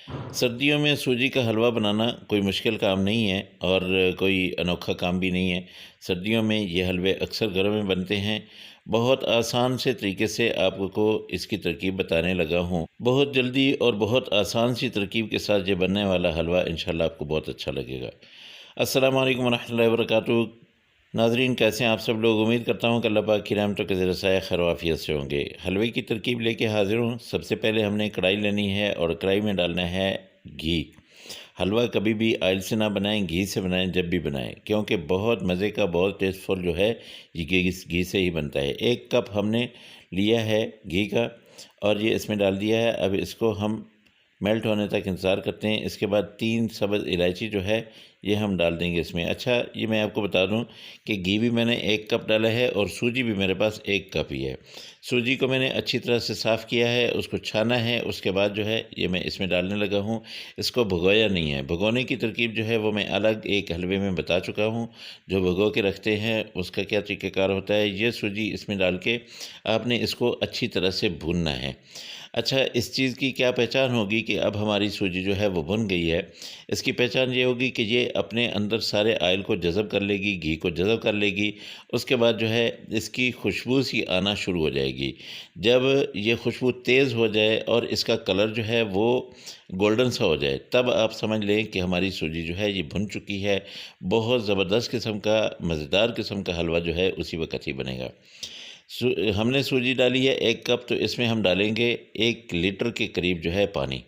सर्दियों में सूजी का हलवा बनाना कोई मुश्किल काम नहीं है और कोई अनोखा काम भी नहीं है। सर्दियों में ये हलवे अक्सर घरों में बनते हैं। बहुत आसान से तरीके से आपको इसकी तरकीब बताने लगा हूँ। बहुत जल्दी और बहुत आसान सी तरकीब के साथ ये बनने वाला हलवा इंशाल्लाह आपको बहुत अच्छा लगेगा। अस्सलाम वालेकुम रहमतुल्लाहि व बरकातुहू। नाज़रीन, कैसे हैं आप सब लोग? उम्मीद करता हूँ कि अल्लाह पाक की रहमतों के ज़रिए साया खैर आफियत से होंगे। हलवे की तरकीब लेके हाज़िर हूँ। सबसे पहले हमने कढ़ाई लेनी है और कढ़ाई में डालना है घी। हलवा कभी भी ऑयल से ना बनाएं, घी से बनाएं जब भी बनाएं, क्योंकि बहुत मज़े का, बहुत टेस्टफुल जो है ये घी से ही बनता है। 1 कप हमने लिया है घी का और ये इसमें डाल दिया है। अब इसको हम मेल्ट होने तक इंतज़ार करते हैं। इसके बाद 3 सब्ज़ इलायची जो है ये हम डाल देंगे इसमें। अच्छा, ये मैं आपको बता दूं कि घी भी मैंने 1 कप डाला है और सूजी भी मेरे पास 1 कप ही है। सूजी को मैंने अच्छी तरह से साफ़ किया है, उसको छाना है। उसके बाद जो है ये मैं इसमें डालने लगा हूँ। इसको भिगोया नहीं है। भिगोने की तरकीब जो है वो मैं अलग एक हलवे में बता चुका हूँ। जो भिगो के रखते हैं उसका क्या तरीक़ाकार होता है। ये सूजी इसमें डाल के आपने इसको अच्छी तरह से भूनना है। अच्छा, इस चीज़ की क्या पहचान होगी कि अब हमारी सूजी जो है वो भुन गई है। इसकी पहचान ये होगी कि ये अपने अंदर सारे ऑयल को जज़ब कर लेगी, घी को जज़ब कर लेगी। उसके बाद जो है इसकी खुशबू सी आना शुरू हो जाएगी। जब ये खुशबू तेज़ हो जाए और इसका कलर जो है वो गोल्डन सा हो जाए, तब आप समझ लें कि हमारी सूजी जो है ये भुन चुकी है। बहुत ज़बरदस्त किस्म का, मज़ेदार किस्म का हलवा जो है उसी वक़्त ही बनेगा। हमने सूजी डाली है 1 कप, तो इसमें हम डालेंगे 1 लीटर के करीब जो है पानी।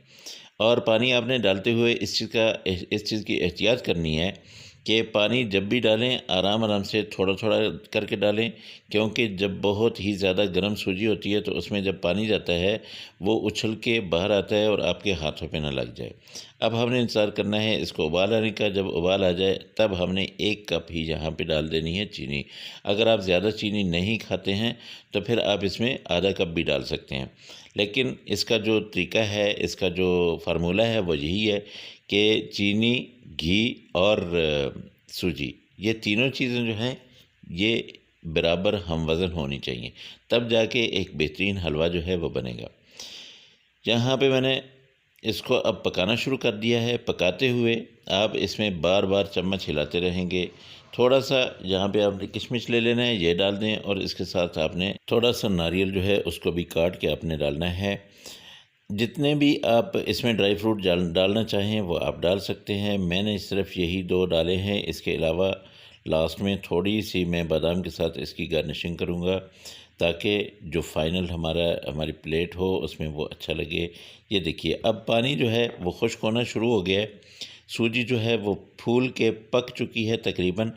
और पानी आपने डालते हुए इस चीज़ की एहतियात करनी है कि पानी जब भी डालें आराम आराम से थोड़ा-थोड़ा करके डालें, क्योंकि जब बहुत ही ज़्यादा गर्म सूजी होती है तो उसमें जब पानी जाता है वो उछल के बाहर आता है और आपके हाथों पे ना लग जाए। अब हमने इंतज़ार करना है इसको उबाल आने का। जब उबाल आ जाए तब हमने 1 कप ही यहाँ पे डाल देनी है चीनी। अगर आप ज़्यादा चीनी नहीं खाते हैं तो फिर आप इसमें आधा कप भी डाल सकते हैं। लेकिन इसका जो तरीका है, इसका जो फ़ार्मूला है वो यही है कि चीनी, घी और सूजी, ये तीनों चीज़ें जो हैं ये बराबर हम वज़न होनी चाहिए, तब जाके एक बेहतरीन हलवा जो है वो बनेगा। यहाँ पे मैंने इसको अब पकाना शुरू कर दिया है। पकाते हुए आप इसमें बार-बार चम्मच हिलाते रहेंगे। थोड़ा-सा यहाँ पे आपने किशमिश ले लेना है, ये डाल दें और इसके साथ आपने थोड़ा-सा नारियल जो है उसको भी काट के आपने डालना है। जितने भी आप इसमें ड्राई फ्रूट डालना चाहें वो आप डाल सकते हैं। मैंने सिर्फ़ यही 2 डाले हैं। इसके अलावा लास्ट में थोड़ी-सी मैं बादाम के साथ इसकी गार्निशिंग करूँगा, ताकि जो फ़ाइनल हमारी प्लेट हो उसमें वो अच्छा लगे। ये देखिए, अब पानी जो है वो खुश्क होना शुरू हो गया है। सूजी जो है वो फूल के पक चुकी है तकरीबन।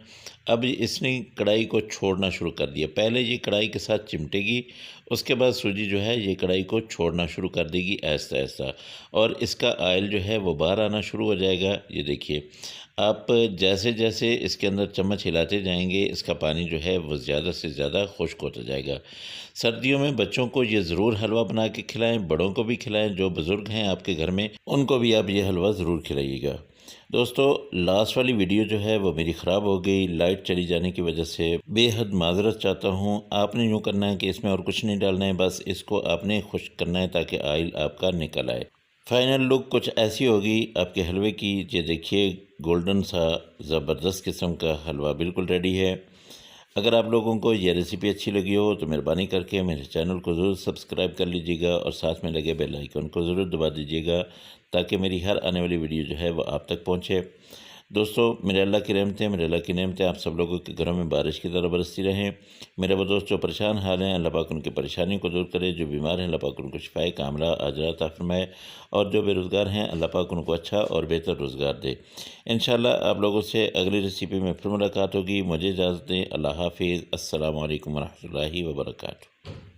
अब इसने कढ़ाई को छोड़ना शुरू कर दिया। पहले ये कढ़ाई के साथ चिमटेगी, उसके बाद सूजी जो है ये कढ़ाई को छोड़ना शुरू कर देगी आहिस्ता-आहिस्ता, और इसका ऑयल जो है वो बाहर आना शुरू हो जाएगा। ये देखिए, आप जैसे-जैसे इसके अंदर चम्मच हिलाते जाएंगे इसका पानी जो है वो ज़्यादा से ज़्यादा खुश्क होता जाएगा। सर्दियों में बच्चों को ये ज़रूर हलवा बना के खिलाएँ, बड़ों को भी खिलाएँ। जो बुज़ुर्ग हैं आपके घर में उनको भी आप ये हलवा ज़रूर खिलाइएगा। दोस्तों, लास्ट वाली वीडियो जो है वो मेरी ख़राब हो गई लाइट चली जाने की वजह से। बेहद माज़रत चाहता हूँ। आपने यूँ करना है कि इसमें और कुछ नहीं डालना है, बस इसको आपने खुश्क करना है ताकि ऑयल आपका निकल आए। फाइनल लुक कुछ ऐसी होगी आपके हलवे की। ये देखिए, गोल्डन सा ज़बरदस्त किस्म का हलवा बिल्कुल रेडी है। अगर आप लोगों को ये रेसिपी अच्छी लगी हो तो मेहरबानी करके मेरे चैनल को ज़रूर सब्सक्राइब कर लीजिएगा और साथ में लगे बेल आइकन को ज़रूर दबा दीजिएगा, ताकि मेरी हर आने वाली वीडियो जो है वो आप तक पहुँचे। दोस्तों, मेरे अल्लाह की नेमतें आप सब लोगों के घरों में बारिश की तरह बरसती रहें। मेरे वो दोस्त जो परेशान हाल हैं, अल्लाह पाक उनकी परेशानी को दूर करे। जो बीमार हैं, अल्लाह पाक उनको शिफाए कामिला आजिला अता फरमाए। और जो बेरोज़गार हैं, अल्लाह पाक उनको अच्छा और बेहतर रोज़गार दे। इंशाअल्लाह आप लोगों से अगली रेसिपी में फिर मुलाकात होगी। मुझे इजाज़त दें। अल्लाह हाफ़िज़। अस्सलामु अलैकुम व रहमतुल्लाहि व बरकातुहू।